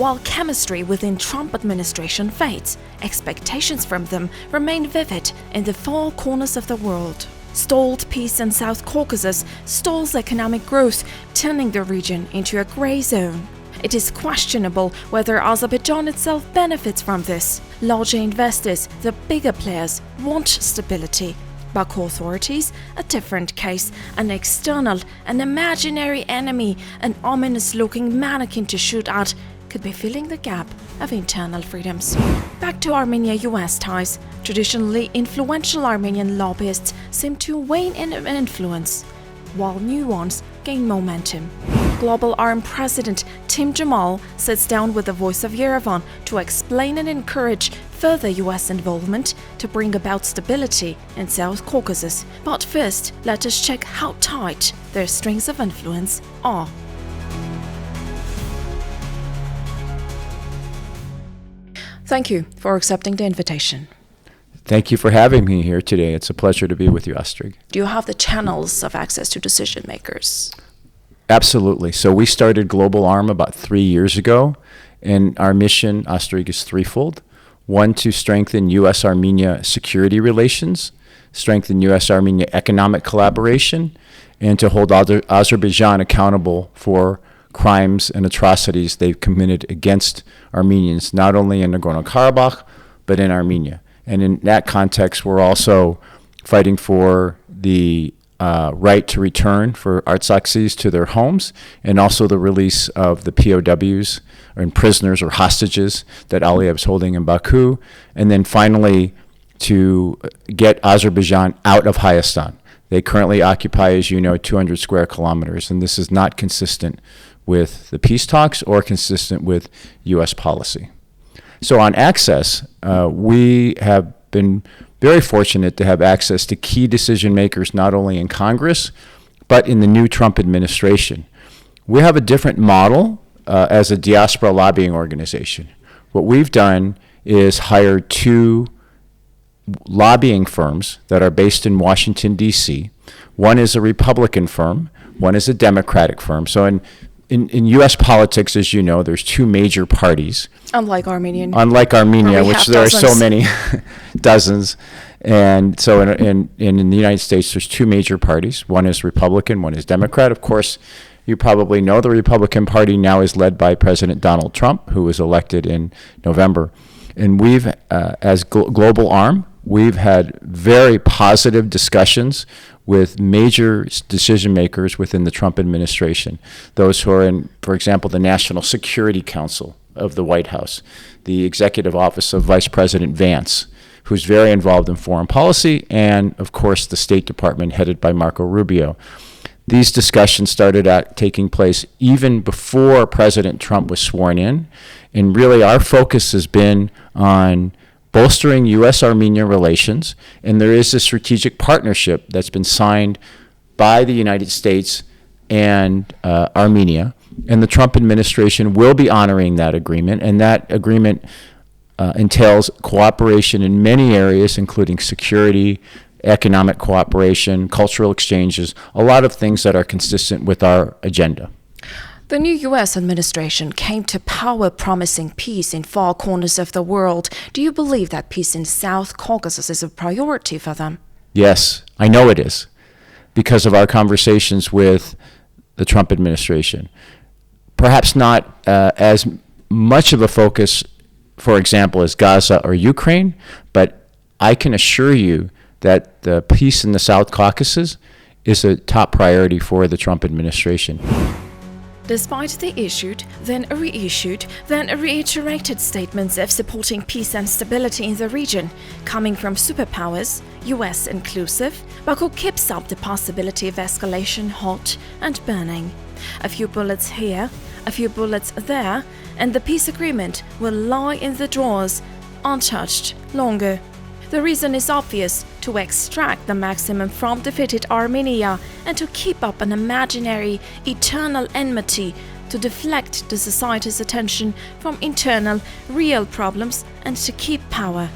While chemistry within Trump administration fades, expectations from them remain vivid in the four corners of the world. Stalled peace in South Caucasus stalls economic growth, turning the region into a grey zone. It is questionable whether Azerbaijan itself benefits from this. Larger investors, the bigger players, want stability. Baku authorities, a different case, an external, an imaginary enemy, an ominous-looking mannequin to shoot at, could be filling the gap of internal freedoms. Back to Armenia-US ties. Traditionally influential Armenian lobbyists seem to wane in influence, while new ones gain momentum. Global Arm President Tim Jemal sits down with the voice of Yerevan to explain and encourage further US involvement to bring about stability in South Caucasus. But first, let us check how tight their strings of influence are. Thank you for accepting the invitation. Thank you for having me here today. It's a pleasure to be with you, Astghik. Do you have the channels of access to decision makers? Absolutely. So we started Global Arm about 3 years ago, and our mission, Astghik, is threefold. One, to strengthen US-Armenia security relations, strengthen US-Armenia economic collaboration, and to hold Azerbaijan accountable for crimes and atrocities they've committed against Armenians, not only in Nagorno-Karabakh, but in Armenia. And in that context, we're also fighting for the right to return for Artsaksis to their homes, and also the release of the POWs and prisoners or hostages that Aliyev's holding in Baku, and then finally to get Azerbaijan out of Hayastan. They currently occupy, as you know, 200 square kilometers, and this is not consistent with the peace talks or consistent with U.S. policy. So on access, we have been very fortunate to have access to key decision makers not only in Congress, but in the new Trump administration. We have a different model as a diaspora lobbying organization. What we've done is hire 2 lobbying firms that are based in Washington, D.C. One is a Republican firm, one is a Democratic firm. So in U.S. politics, as you know, there's 2 major parties. Unlike Armenia, which there are so many, dozens. And so in the United States, there's 2 major parties. One is Republican, one is Democrat. Of course, you probably know the Republican Party now is led by President Donald Trump, who was elected in November. And we've, as Global Arm, we've had very positive discussions with major decision makers within the Trump administration. Those who are in, for example, the National Security Council of the White House, the Executive Office of Vice President Vance, who's very involved in foreign policy, and of course the State Department headed by Marco Rubio. These discussions started taking place even before President Trump was sworn in, and really our focus has been on bolstering U.S.-Armenia relations, and there is a strategic partnership that's been signed by the United States and Armenia, and the Trump administration will be honoring that agreement, and that agreement entails cooperation in many areas, including security, economic cooperation, cultural exchanges, a lot of things that are consistent with our agenda. The new U.S. administration came to power promising peace in far corners of the world. Do you believe that peace in South Caucasus is a priority for them? Yes, I know it is, because of our conversations with the Trump administration. Perhaps not as much of a focus, for example, as Gaza or Ukraine, but I can assure you that the peace in the South Caucasus is a top priority for the Trump administration. Despite the issued, then reissued, then reiterated statements of supporting peace and stability in the region, coming from superpowers, US inclusive, Baku keeps up the possibility of escalation hot and burning. A few bullets here, a few bullets there, and the peace agreement will lie in the drawers, untouched, longer. The reason is obvious: to extract the maximum from defeated Armenia and to keep up an imaginary, eternal enmity, to deflect the society's attention from internal, real problems and to keep power.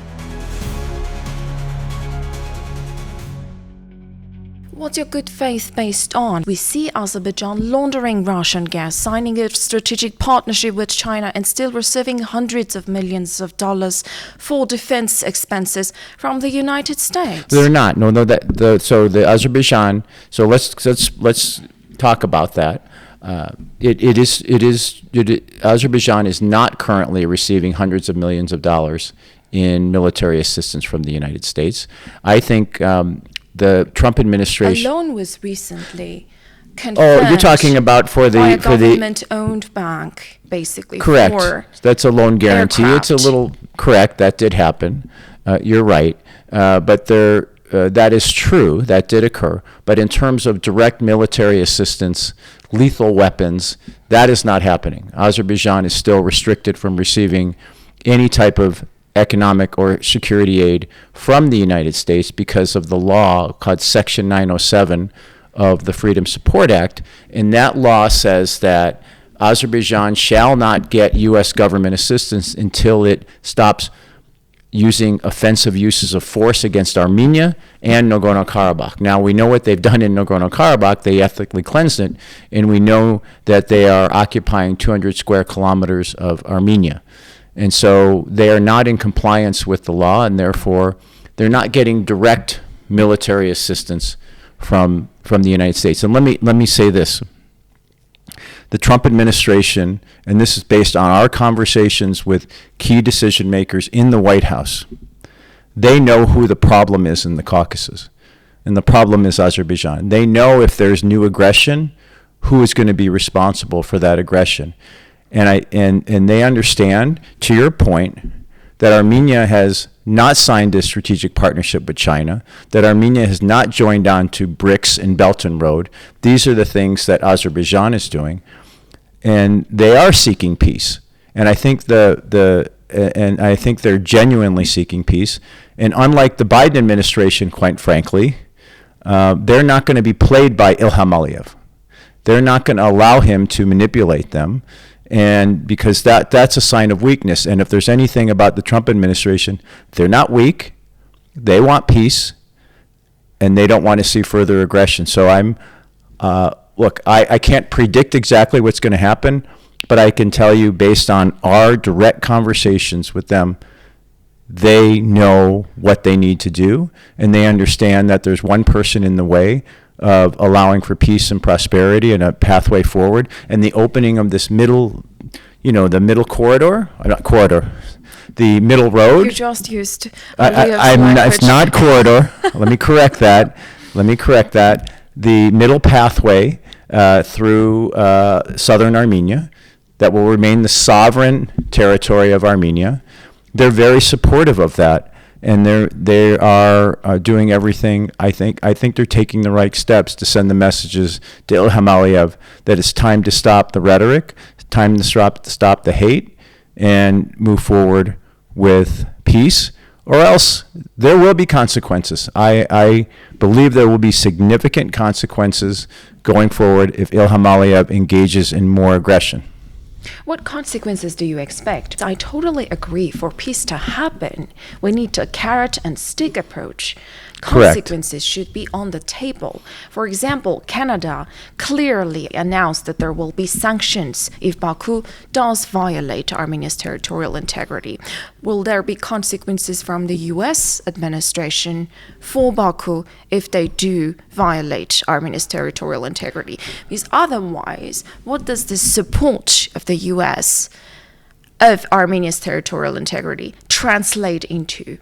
What's your good faith based on? We see Azerbaijan laundering Russian gas, signing a strategic partnership with China, and still receiving hundreds of millions of dollars for defense expenses from the United States. They're not. No. So the Azerbaijan. So let's talk about that. Azerbaijan is not currently receiving hundreds of millions of dollars in military assistance from the United States. I think the Trump administration. A loan was recently confirmed. Oh, you're talking about by a government-owned bank, basically. Correct. That's a loan guarantee. Aircraft. It's a little correct. That did happen. You're right. But that is true. That did occur. But in terms of direct military assistance, lethal weapons, that is not happening. Azerbaijan is still restricted from receiving any type of economic or security aid from the United States because of the law called Section 907 of the Freedom Support Act. And that law says that Azerbaijan shall not get U.S. government assistance until it stops using offensive uses of force against Armenia and Nagorno-Karabakh. Now, we know what they've done in Nagorno-Karabakh. They ethnically cleansed it, and we know that they are occupying 200 square kilometers of Armenia. And so they are not in compliance with the law, and therefore they're not getting direct military assistance from the United States. And let me say this. The Trump administration, and this is based on our conversations with key decision makers in the White House, they know who the problem is in the Caucasus. And the problem is Azerbaijan. They know if there's new aggression, who is going to be responsible for that aggression. And they understand, to your point, that Armenia has not signed a strategic partnership with China, that Armenia has not joined on to BRICS and Belt and Road. These are the things that Azerbaijan is doing, and they are seeking peace. And I think I think they're genuinely seeking peace. And unlike the Biden administration, quite frankly, they're not going to be played by Ilham Aliyev. They're not going to allow him to manipulate them. And because that's a sign of weakness. And if there's anything about the Trump administration, they're not weak. They want peace, and they don't want to see further aggression. So I can't predict exactly what's going to happen, but I can tell you based on our direct conversations with them, they know what they need to do, and they understand that there's one person in the way of allowing for peace and prosperity and a pathway forward, and the opening of this middle corridor, the middle road. You just used it's not corridor. Let me correct that. The middle pathway through southern Armenia that will remain the sovereign territory of Armenia. They're very supportive of that. And they are doing everything. I think they're taking the right steps to send the messages to Ilham Aliyev that it's time to stop the rhetoric, time to stop the hate, and move forward with peace. Or else there will be consequences. I believe there will be significant consequences going forward if Ilham Aliyev engages in more aggression. What consequences do you expect? I totally agree. For peace to happen, we need a carrot and stick approach. Consequences should be on the table. For example, Canada clearly announced that there will be sanctions if Baku does violate Armenia's territorial integrity. Will there be consequences from the US administration for Baku if they do violate Armenia's territorial integrity? Because otherwise, what does the support of the US of Armenia's territorial integrity translate into?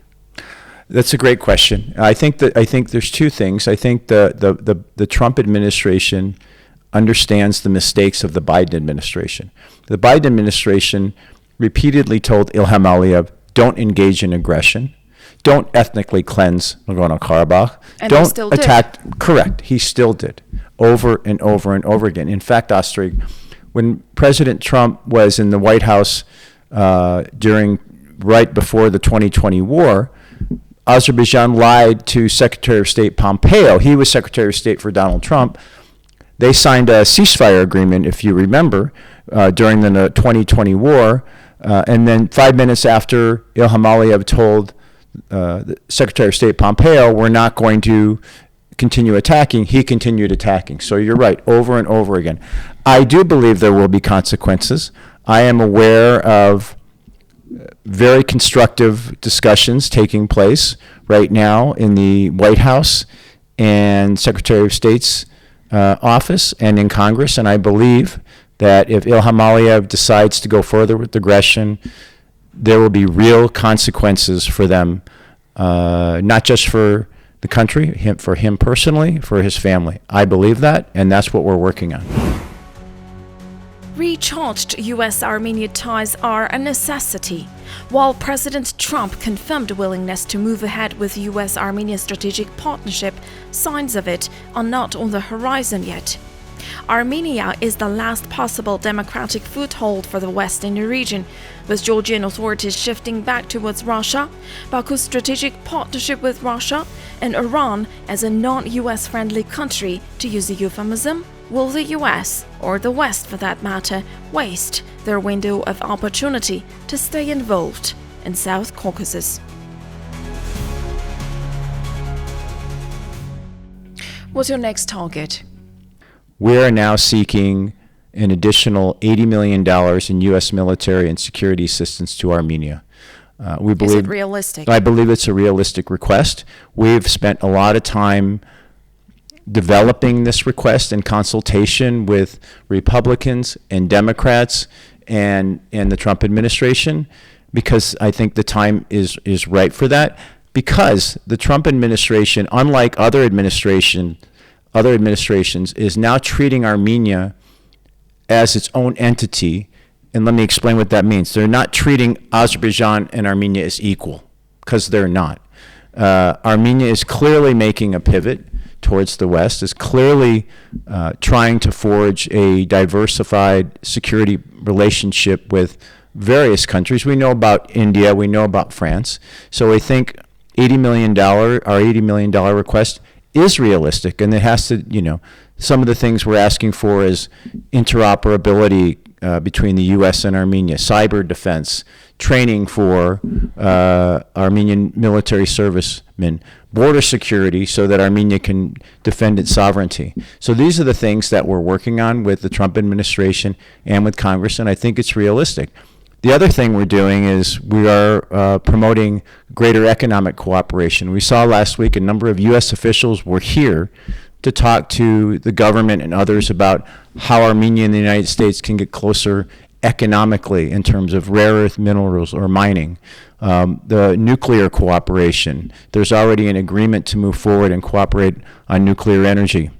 That's a great question. I think there's two things. I think the Trump administration understands the mistakes of the Biden administration. The Biden administration repeatedly told Ilham Aliyev, don't engage in aggression, don't ethnically cleanse Nagorno-Karabakh, don't attack. Correct. He still did, over and over and over again. In fact, Astghik, when President Trump was in the White House right before the 2020 war, Azerbaijan lied to Secretary of State Pompeo. He was Secretary of State for Donald Trump. They signed a ceasefire agreement, if you remember, during the 2020 war. And then 5 minutes after, Ilham Aliyev told the Secretary of State Pompeo, we're not going to continue attacking, he continued attacking. So you're right, over and over again. I do believe there will be consequences. I am aware of very constructive discussions taking place right now in the White House and Secretary of State's office and in Congress, and I believe that if Ilham Aliyev decides to go further with aggression, there will be real consequences for them, not just for the country, for him personally, for his family. I believe that, and that's what we're working on. Recharged US-Armenia ties are a necessity. While President Trump confirmed willingness to move ahead with US-Armenia strategic partnership, signs of it are not on the horizon yet. Armenia is the last possible democratic foothold for the West in the region, with Georgian authorities shifting back towards Russia, Baku's strategic partnership with Russia, and Iran as a non-US friendly country, to use a euphemism. Will the US, or the West for that matter, waste their window of opportunity to stay involved in South Caucasus? What's your next target? We are now seeking an additional $80 million in U.S. military and security assistance to Armenia. We believe, is it realistic? I believe it's a realistic request. We've spent a lot of time developing this request in consultation with Republicans and Democrats and the Trump administration, because I think the time is right for that. Because the Trump administration, unlike other administrations, is now treating Armenia as its own entity. And let me explain what that means. They're not treating Azerbaijan and Armenia as equal, because they're not. Armenia is clearly making a pivot towards the West, is clearly trying to forge a diversified security relationship with various countries. We know about India, we know about France. So I think our $80 million request is realistic, and it has to, some of the things we're asking for is interoperability between the U.S. and Armenia, cyber defense, training for Armenian military servicemen, border security so that Armenia can defend its sovereignty. So these are the things that we're working on with the Trump administration and with Congress, and I think it's realistic. The other thing we're doing is we are promoting greater economic cooperation. We saw last week a number of U.S. officials were here to talk to the government and others about how Armenia and the United States can get closer economically in terms of rare earth minerals or mining. The nuclear cooperation, there's already an agreement to move forward and cooperate on nuclear energy.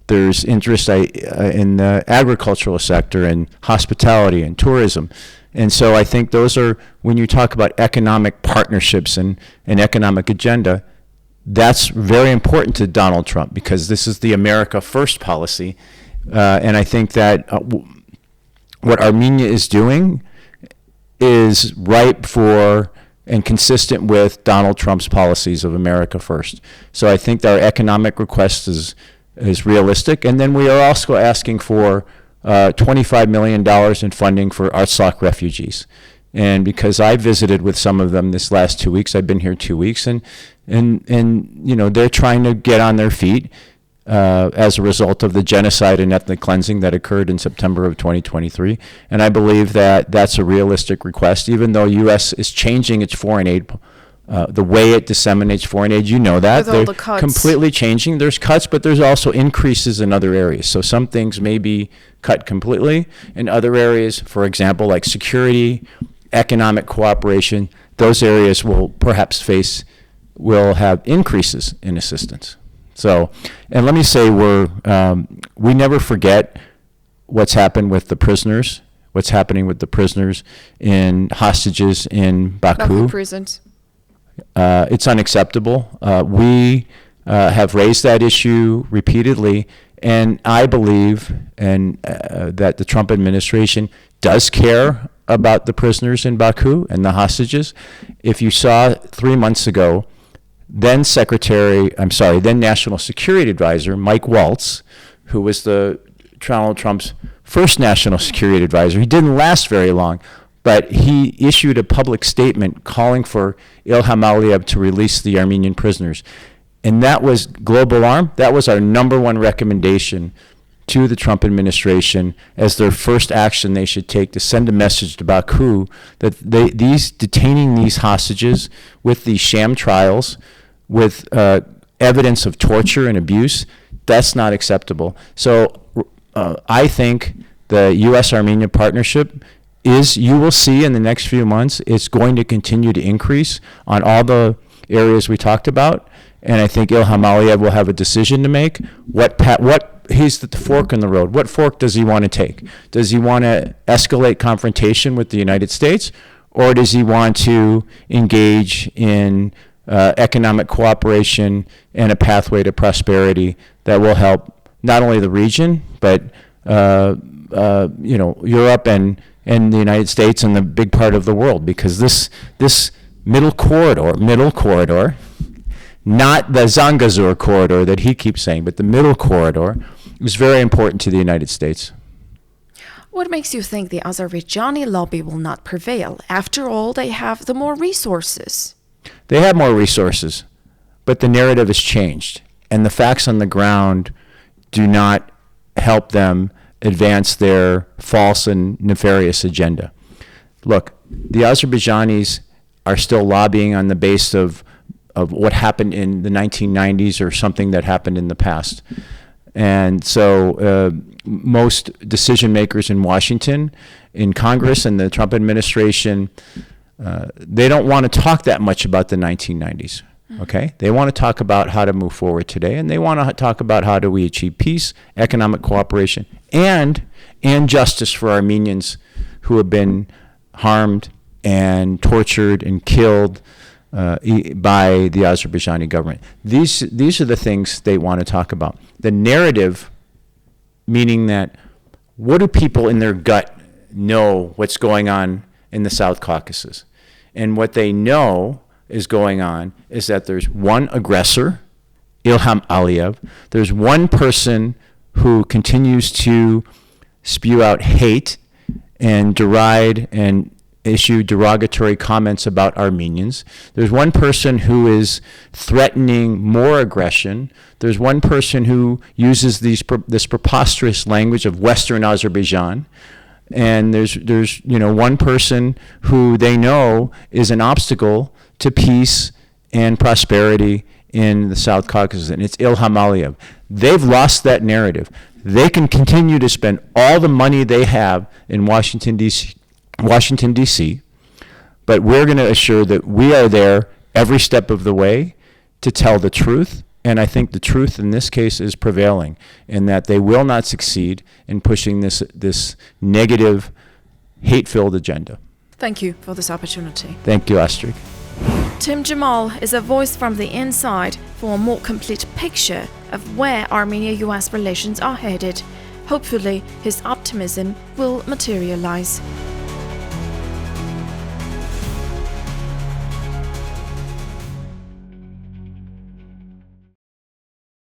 There's interest in the agricultural sector and hospitality and tourism. And so I think those are, when you talk about economic partnerships and an economic agenda, that's very important to Donald Trump, because this is the America First policy. And I think that what Armenia is doing is ripe for and consistent with Donald Trump's policies of America First. So I think our economic request is realistic. And then we are also asking for $25 million in funding for Astghik refugees. And because I visited with some of them this last 2 weeks, I've been here 2 weeks, and they're trying to get on their feet as a result of the genocide and ethnic cleansing that occurred in September of 2023. And I believe that that's a realistic request, even though U.S. is changing its foreign aid, the way it disseminates foreign aid. You know that. With all the cuts. Completely changing. There's cuts, but there's also increases in other areas. So some things may be cut completely. In other areas, for example, like security, economic cooperation, those areas will have increases in assistance. So, and let me say we never forget what's happened with the prisoners, what's happening with the prisoners and hostages in Baku. prisons. It's unacceptable. We have raised that issue repeatedly, and I believe that the Trump administration does care about the prisoners in Baku and the hostages. If you saw 3 months ago, then National Security Advisor Mike Waltz, who was Donald Trump's first National Security Advisor, he didn't last very long, but he issued a public statement calling for Ilham Aliyev to release the Armenian prisoners. And that was global arm. That was our number one recommendation to the Trump administration as their first action they should take to send a message to Baku that detaining these hostages with these sham trials, with evidence of torture and abuse, that's not acceptable. So I think the US-Armenia partnership you will see in the next few months, it's going to continue to increase on all the areas we talked about. And I think Ilham Aliyev will have a decision to make. He's the fork in the road. What fork does he want to take? Does he want to escalate confrontation with the United States, or does he want to engage in economic cooperation and a pathway to prosperity that will help not only the region, but Europe and the United States and the big part of the world? Because this middle corridor, not the Zangezur corridor that he keeps saying, but the middle corridor, is very important to the United States. What makes you think the Azerbaijani lobby will not prevail? After all, they have the more resources. They have more resources, but the narrative has changed, and the facts on the ground do not help them advance their false and nefarious agenda. Look, the Azerbaijanis are still lobbying on the basis of what happened in the 1990s or something that happened in the past. And so most decision makers in Washington, in Congress and the Trump administration, they don't want to talk that much about the 1990s. Okay? They want to talk about how to move forward today, and they want to talk about how do we achieve peace, economic cooperation, and justice for Armenians who have been harmed and tortured and killed by the Azerbaijani government. These are the things they want to talk about. The narrative, meaning that what do people in their gut know what's going on in the South Caucasus? And what they know is going on is that there's one aggressor, Ilham Aliyev. There's one person who continues to spew out hate and deride and issue derogatory comments about Armenians. There's one person who is threatening more aggression. There's one person who uses this preposterous language of Western Azerbaijan. And there's one person who they know is an obstacle to peace and prosperity in the South Caucasus, and it's Ilham Aliyev. They've lost that narrative. They can continue to spend all the money they have in Washington, D.C., but we're going to assure that we are there every step of the way to tell the truth, and I think the truth in this case is prevailing, in that they will not succeed in pushing this negative, hate-filled agenda. Thank you for this opportunity. Thank you, Astghik. Tim Jemal is a voice from the inside for a more complete picture of where Armenia-US relations are headed. Hopefully, his optimism will materialize.